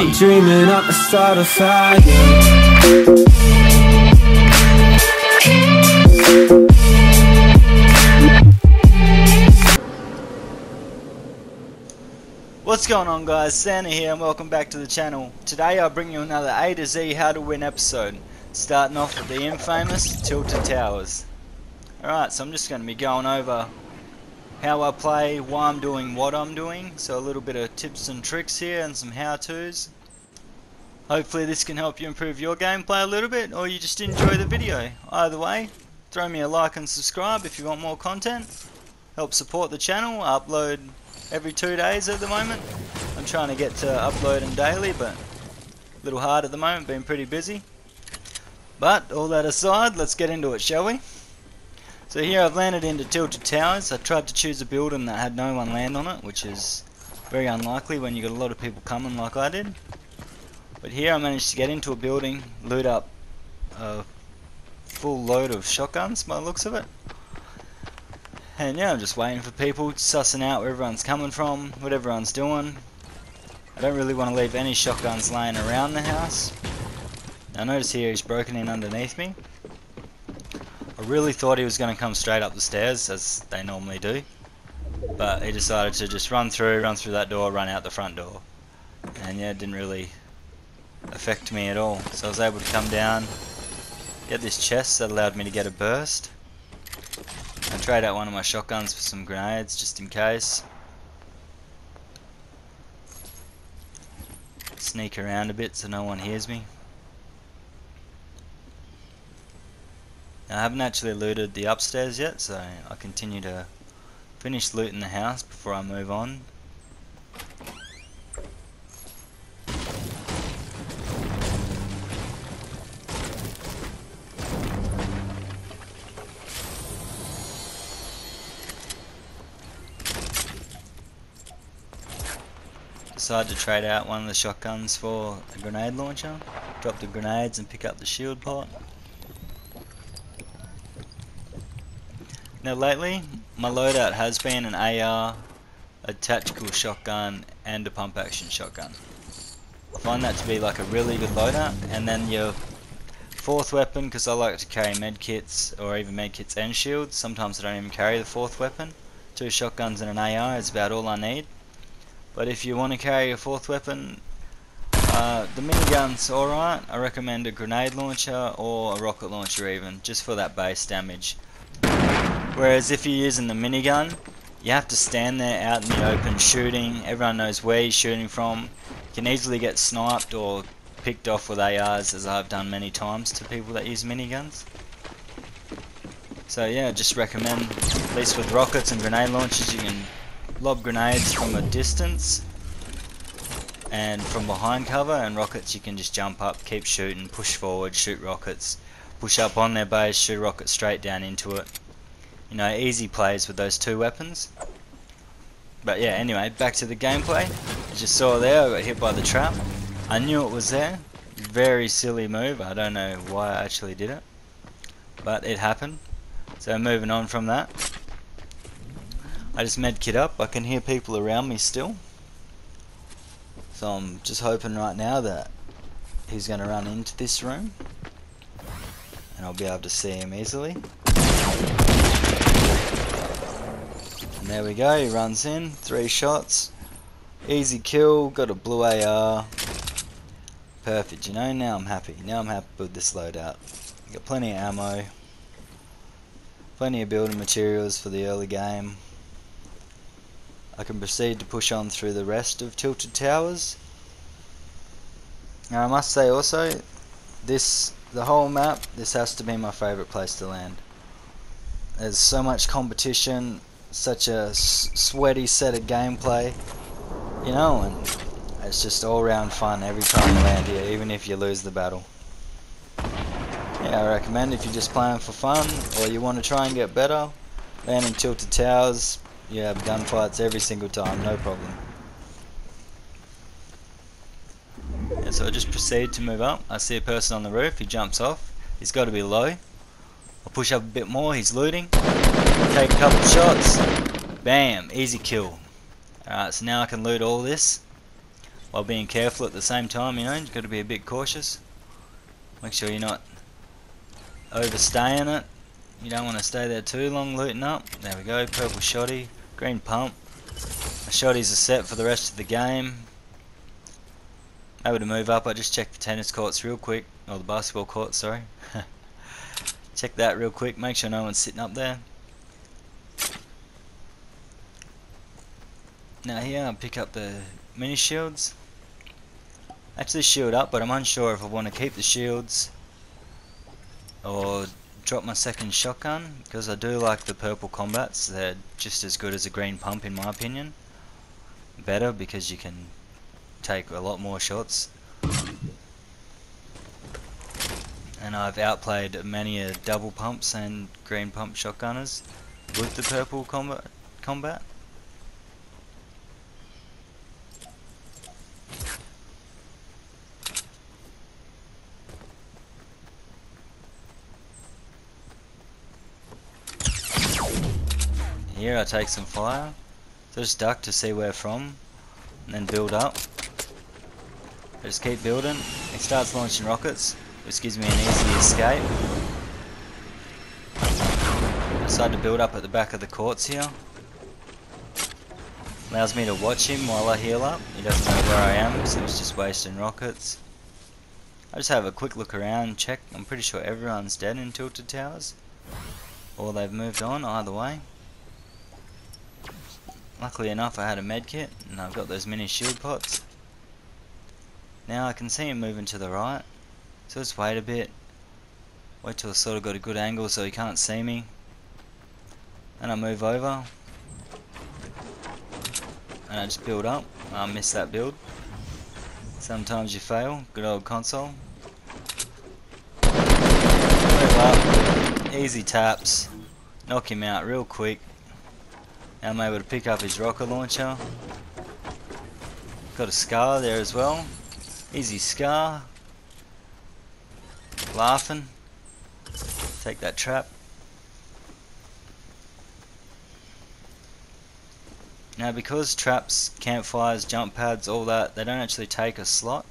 Dreaming up a start a fire. What's going on, guys? Santa here and welcome back to the channel. Today I'll bring you another A to Z how to win episode, starting off with the infamous Tilted Towers. Alright, so I'm just going to be going over how I play, why I'm doing what I'm doing, so a little bit of tips and tricks here and some how-tos. Hopefully this can help you improve your gameplay a little bit, or you just enjoy the video. Either way, throw me a like and subscribe if you want more content. Help support the channel. I upload every 2 days at the moment. I'm trying to get to uploading daily, but a little hard at the moment, been pretty busy. But all that aside, let's get into it, shall we? So here I've landed into Tilted Towers. I tried to choose a building that had no one land on it, which is very unlikely when you got a lot of people coming like I did. But here I managed to get into a building, loot up a full load of shotguns by the looks of it. And yeah, I'm just waiting for people, sussing out where everyone's coming from, what everyone's doing. I don't really want to leave any shotguns laying around the house. Now notice here he's broken in underneath me. I really thought he was going to come straight up the stairs, as they normally do. But he decided to just run through that door, run out the front door. And yeah, it didn't really affect me at all. So I was able to come down, get this chest that allowed me to get a burst. And trade out one of my shotguns for some grenades, just in case. Sneak around a bit so no one hears me. Now, I haven't actually looted the upstairs yet, so I'll continue to finish looting the house before I move on. Decided to trade out one of the shotguns for a grenade launcher. Drop the grenades and pick up the shield pot. Now lately, my loadout has been an AR, a tactical shotgun and a pump action shotgun. I find that to be like a really good loadout. And then your fourth weapon, because I like to carry medkits or even medkits and shields. Sometimes I don't even carry the fourth weapon. 2 shotguns and an AR is about all I need. But if you want to carry a fourth weapon, the minigun's alright. I recommend a grenade launcher or a rocket launcher even, just for that base damage. Whereas if you're using the minigun, you have to stand there out in the open shooting. Everyone knows where you're shooting from. You can easily get sniped or picked off with ARs, as I've done many times to people that use miniguns. So yeah, just recommend, at least with rockets and grenade launchers, you can lob grenades from a distance and from behind cover, and rockets you can just jump up, keep shooting, push forward, shoot rockets, push up on their base, shoot rockets straight down into it. You know, easy plays with those 2 weapons. But yeah, anyway, back to the gameplay. As you saw there, I got hit by the trap. I knew it was there. Very silly move. I don't know why I actually did it, but it happened. So moving on from that, I just medkit up. I can hear people around me still. So I'm just hoping right now that he's going to run into this room and I'll be able to see him easily. And there we go, he runs in. 3 shots. Easy kill, got a blue AR. Perfect, you know, now I'm happy. Now I'm happy with this loadout. Got plenty of ammo. Plenty of building materials for the early game. I can proceed to push on through the rest of Tilted Towers. Now I must say also, the whole map, this has to be my favourite place to land. There's so much competition, such a sweaty set of gameplay, you know, and it's just all round fun every time you land here, even if you lose the battle. Yeah, I recommend if you're just playing for fun, or you want to try and get better, land in Tilted Towers. You have gunfights every single time, no problem. Yeah, so I just proceed to move up. I see a person on the roof, he jumps off. He's got to be low. I'll push up a bit more, he's looting. Take a couple shots. Bam, easy kill. Alright, so now I can loot all this. while being careful at the same time, you know. You've got to be a bit cautious. Make sure you're not overstaying it. You don't want to stay there too long looting up. There we go, purple shotty, green pump. The shotties are set for the rest of the game. Able to move up. I just checked the tennis courts real quick, or the basketball court, sorry. Check that real quick, make sure no one's sitting up there. Now here I'll pick up the mini shields. Actually shield up, but I'm unsure if I want to keep the shields or drop my second shotgun, because I do like the purple combats. They're just as good as a green pump in my opinion. Better because you can take a lot more shots. And I've outplayed many a double pumps and green pump shotgunners with the purple combat. Here I take some fire, so just duck to see where from, and then build up. I just keep building. It starts launching rockets, which gives me an easy escape. I decide to build up at the back of the courts here. Allows me to watch him while I heal up. He doesn't know where I am, so he's just wasting rockets. I just have a quick look around, check. I'm pretty sure everyone's dead in Tilted Towers, or they've moved on, either way. Luckily enough I had a med kit and I've got those mini shield pots. Now I can see him moving to the right, so just wait a bit. Wait till I sort of got a good angle so he can't see me. And I move over. And I just build up. I missed that build. Sometimes you fail. Good old console. Move up. Easy taps. Knock him out real quick. Now I'm able to pick up his rocket launcher. Got a scar there as well. Easy scar. Laughing. Take that trap. Now because traps, campfires, jump pads, all that, they don't actually take a slot.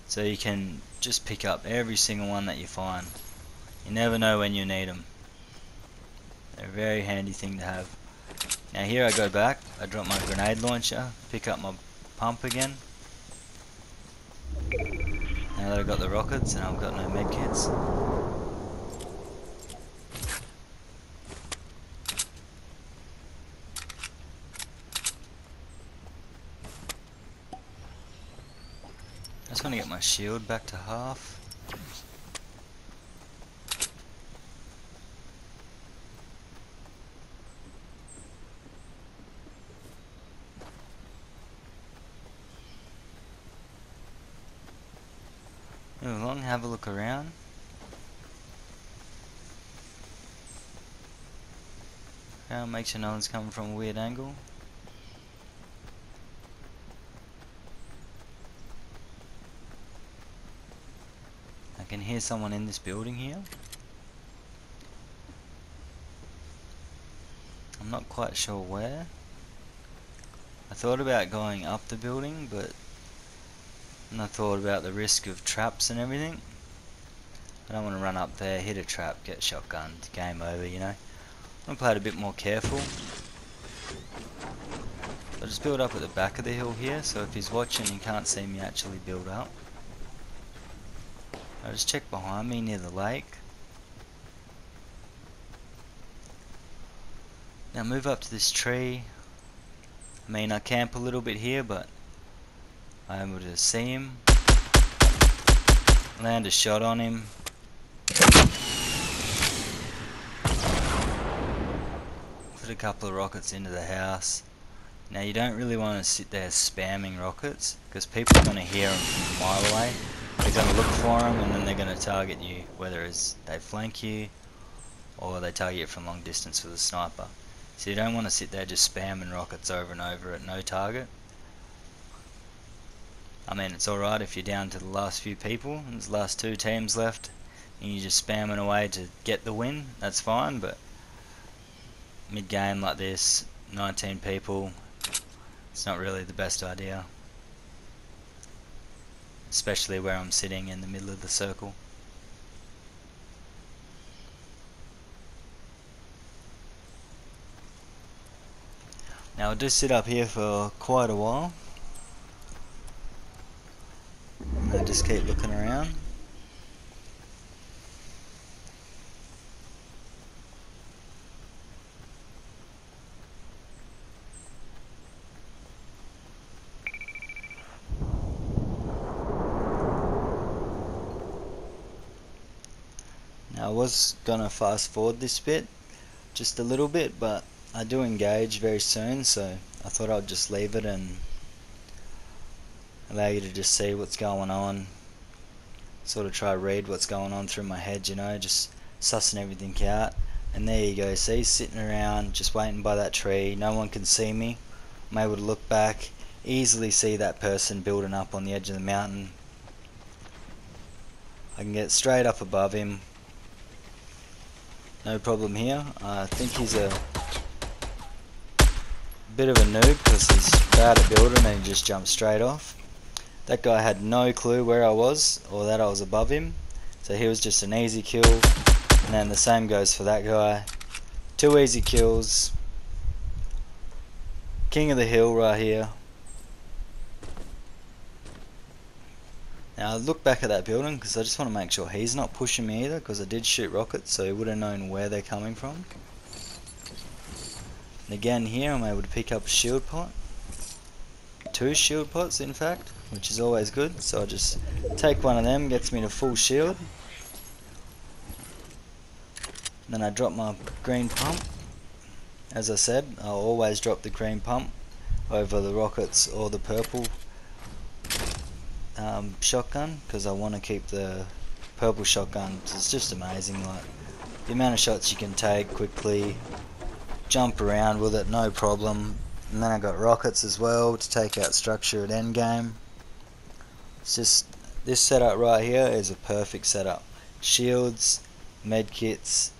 So you can just pick up every single one that you find. You never know when you need them. They're a very handy thing to have. Now here I go back, I drop my grenade launcher, pick up my pump again. Now that I've got the rockets and I've got no medkits. I just want to get my shield back to half. Move along, have a look around. Make sure no one's coming from a weird angle. I can hear someone in this building here. I'm not quite sure where. I thought about going up the building, but and I thought about the risk of traps and everything. I don't want to run up there, hit a trap, get shotgunned, game over, you know. I'm gonna play it a bit more careful. I just build up at the back of the hill here, so if he's watching he can't see me actually build up. I just check behind me near the lake. Now move up to this tree. I mean I camp a little bit here, but I'm able to see him, land a shot on him, put a couple of rockets into the house. Now you don't really want to sit there spamming rockets, because people are going to hear them from a mile away. They're going to look for them and then they're going to target you, whether it's they flank you or they target you from long distance with a sniper. So you don't want to sit there just spamming rockets over and over at no target. I mean, it's alright if you're down to the last few people and there's the last 2 teams left and you're just spamming away to get the win, that's fine, but mid game like this, 19 people, it's not really the best idea. especially where I'm sitting in the middle of the circle. Now I do sit up here for quite a while. I just keep looking around. Now I was gonna fast forward this bit just a little bit, but I do engage very soon, so I thought I'd just leave it and allow you to just see what's going on, sort of try to read what's going on through my head, you know, just sussing everything out. And there you go, see, sitting around just waiting by that tree, no one can see me. I'm able to look back, easily see that person building up on the edge of the mountain. I can get straight up above him, no problem here. I think he's a bit of a noob because he's bad at building and he just jumped straight off. That guy had no clue where I was or that I was above him, so he was just an easy kill. And then the same goes for that guy. 2 easy kills. King of the hill right here. Now I look back at that building because I just want to make sure he's not pushing me either, because I did shoot rockets, so he would have known where they're coming from. And again here I'm able to pick up a shield pot. 2 shield pots in fact, which is always good, so I just take one of them, gets me to full shield. And then I drop my green pump. As I said, I'll always drop the green pump over the rockets or the purple shotgun, because I want to keep the purple shotgun. It's just amazing, like the amount of shots you can take quickly, jump around with it, no problem. And then I got rockets as well to take out structure at endgame. It's just, this setup right here is a perfect setup. Shields, medkits,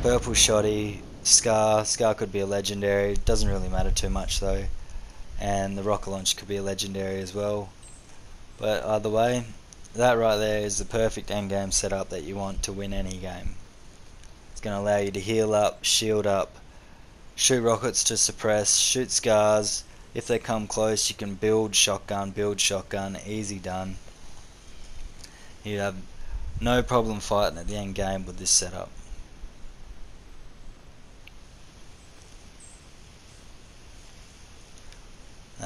purple shoddy, Scar could be a legendary, doesn't really matter too much though, and the rocket launch could be a legendary as well. But either way, that right there is the perfect endgame setup that you want to win any game. It's going to allow you to heal up, shield up, shoot rockets to suppress, shoot scars. If they come close you can build shotgun, easy done. You have no problem fighting at the end game with this setup.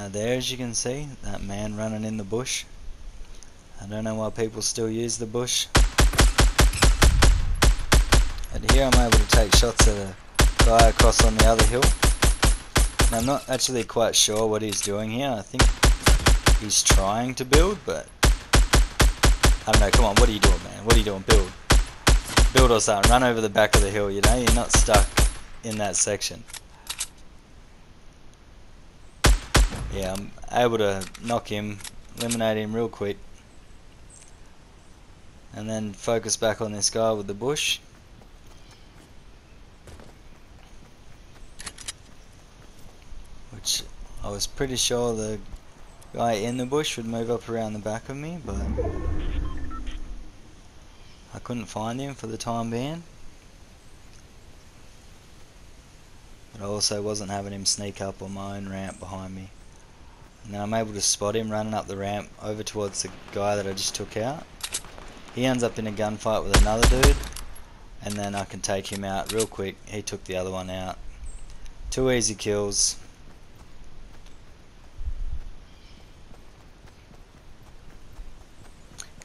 There, as you can see, that man running in the bush. I don't know why people still use the bush. And here I'm able to take shots at a guy across on the other hill. Now, I'm not actually quite sure what he's doing here. I think he's trying to build, but I don't know. Come on, what are you doing, man? What are you doing? Build. Build or something. Run over the back of the hill, you know? You're not stuck in that section. Yeah, I'm able to knock him, eliminate him real quick, and then focus back on this guy with the bush. Which I was pretty sure the guy in the bush would move up around the back of me, but I couldn't find him for the time being. But I also wasn't having him sneak up on my own ramp behind me. And then I'm able to spot him running up the ramp over towards the guy that I just took out. He ends up in a gunfight with another dude, and then I can take him out real quick. He took the other one out. 2 easy kills.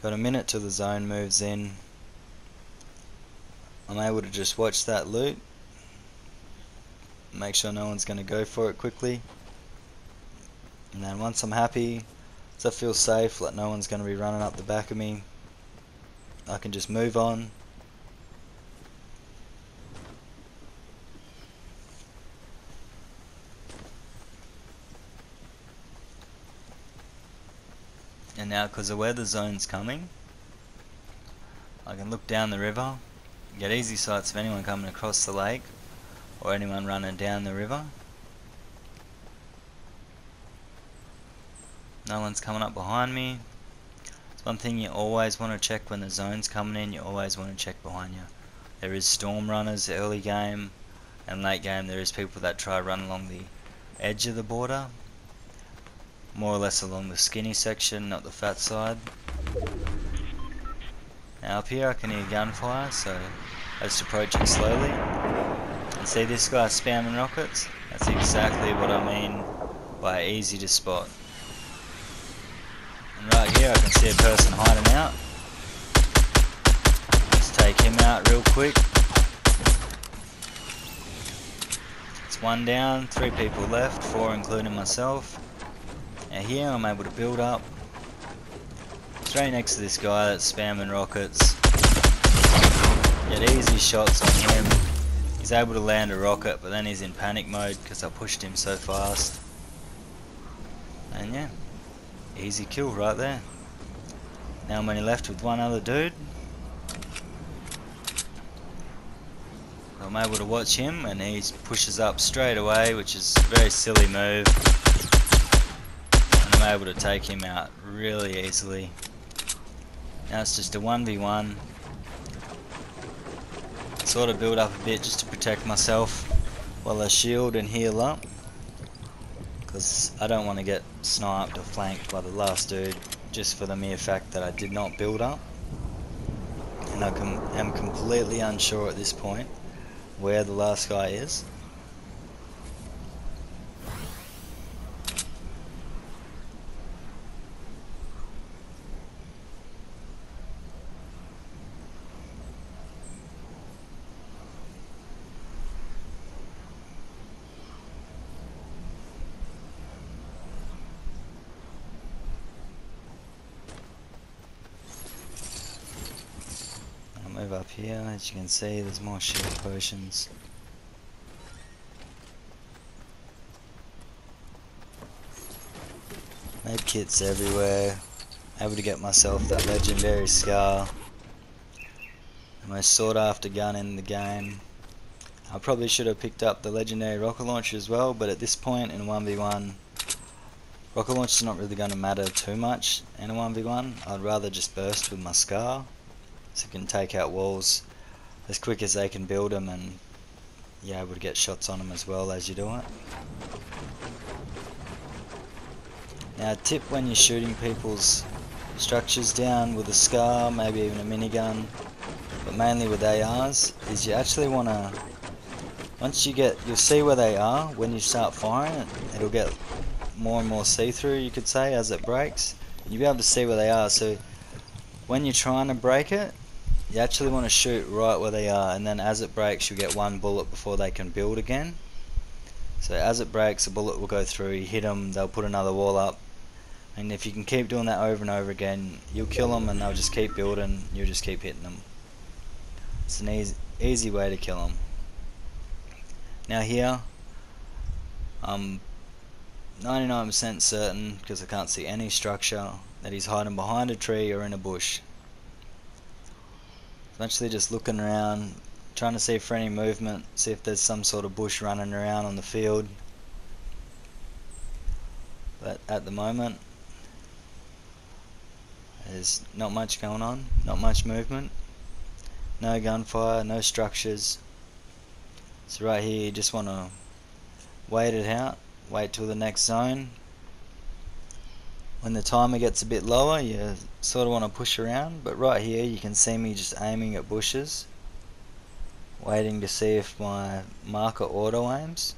Got a minute till the zone moves in. I'm able to just watch that loot, make sure no one's going to go for it quickly. And then once I'm happy, so I feel safe, like no one's going to be running up the back of me, I can just move on. And now, because of where the zone's coming, I can look down the river, get easy sights of anyone coming across the lake or anyone running down the river. No one's coming up behind me. It's one thing you always want to check when the zone's coming in. You always want to check behind you. There is storm runners early game, and late game there is people that try to run along the edge of the border, more or less along the skinny section, not the fat side. Now up here I can hear gunfire, so I just approach it slowly. And see this guy spamming rockets? That's exactly what I mean by easy to spot. And right here I can see a person hiding out. Let's take him out real quick. It's one down, 3 people left, 4 including myself. Now here I'm able to build up. Straight next to this guy that's spamming rockets. Get easy shots on him. He's able to land a rocket, but then he's in panic mode because I pushed him so fast. And yeah, easy kill right there. Now I'm only left with one other dude. I'm able to watch him and he pushes up straight away, which is a very silly move. And I'm able to take him out really easily. Now it's just a 1v1. Sort of build up a bit just to protect myself while I shield and heal up, because I don't want to get sniped or flanked by the last dude just for the mere fact that I did not build up. And I am completely unsure at this point where the last guy is. Move up here. As you can see, there's more shield potions. Med kits everywhere. Able to get myself that legendary scar. The most sought after gun in the game. I probably should have picked up the legendary rocket launcher as well, but at this point in a 1v1, rocket launcher is not really going to matter too much in a 1v1. I'd rather just burst with my scar, so you can take out walls as quick as they can build them, and you're able to get shots on them as well as you do it. Now, a tip when you're shooting people's structures down with a scar, maybe even a minigun, but mainly with ARs, is you actually want to, you'll see where they are when you start firing it. It'll get more and more see-through, you could say, as it breaks. You'll be able to see where they are, so when you're trying to break it, you actually want to shoot right where they are, and then as it breaks you'll get one bullet before they can build again. So as it breaks, a bullet will go through, you hit them, they'll put another wall up, and if you can keep doing that over and over again, you'll kill them and they'll just keep building, you'll just keep hitting them. It's an easy way to kill them. Now here, I'm 99% certain, because I can't see any structure, that he's hiding behind a tree or in a bush. I'm actually just looking around, trying to see for any movement, see if there's some sort of bush running around on the field. But at the moment, there's not much going on, not much movement, no gunfire, no structures. So right here you just want to wait it out, wait till the next zone. When the timer gets a bit lower, you sort of want to push around, but right here you can see me just aiming at bushes, waiting to see if my marker auto aims.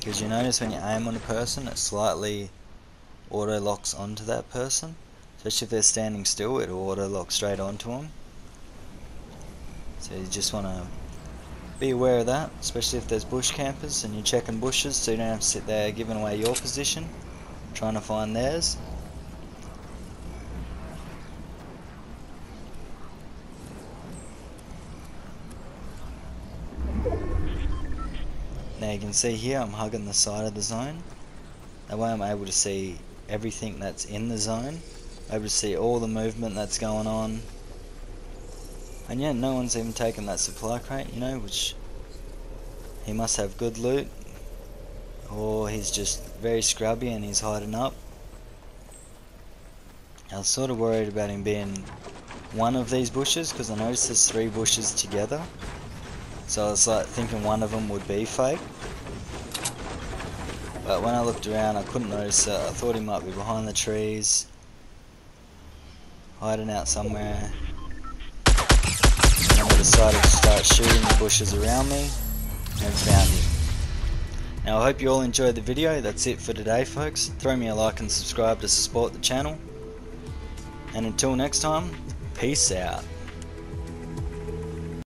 Because you notice when you aim on a person, it slightly auto locks onto that person, especially if they're standing still, it'll auto lock straight onto them. So you just want to be aware of that, especially if there's bush campers and you're checking bushes, so you don't have to sit there giving away your position, trying to find theirs. Now you can see here I'm hugging the side of the zone. That way I'm able to see everything that's in the zone, able to see all the movement that's going on. And yeah, no one's even taken that supply crate, you know, which He must have good loot, or he's just very scrubby and he's hiding up. I was sort of worried about him being one of these bushes, because I noticed there's 3 bushes together. So I was like thinking one of them would be fake. But when I looked around I couldn't notice it. I thought he might be behind the trees, hiding out somewhere. And then I decided to start shooting the bushes around me and found him. Now I hope you all enjoyed the video. That's it for today, folks. Throw me a like and subscribe to support the channel. And until next time, peace out.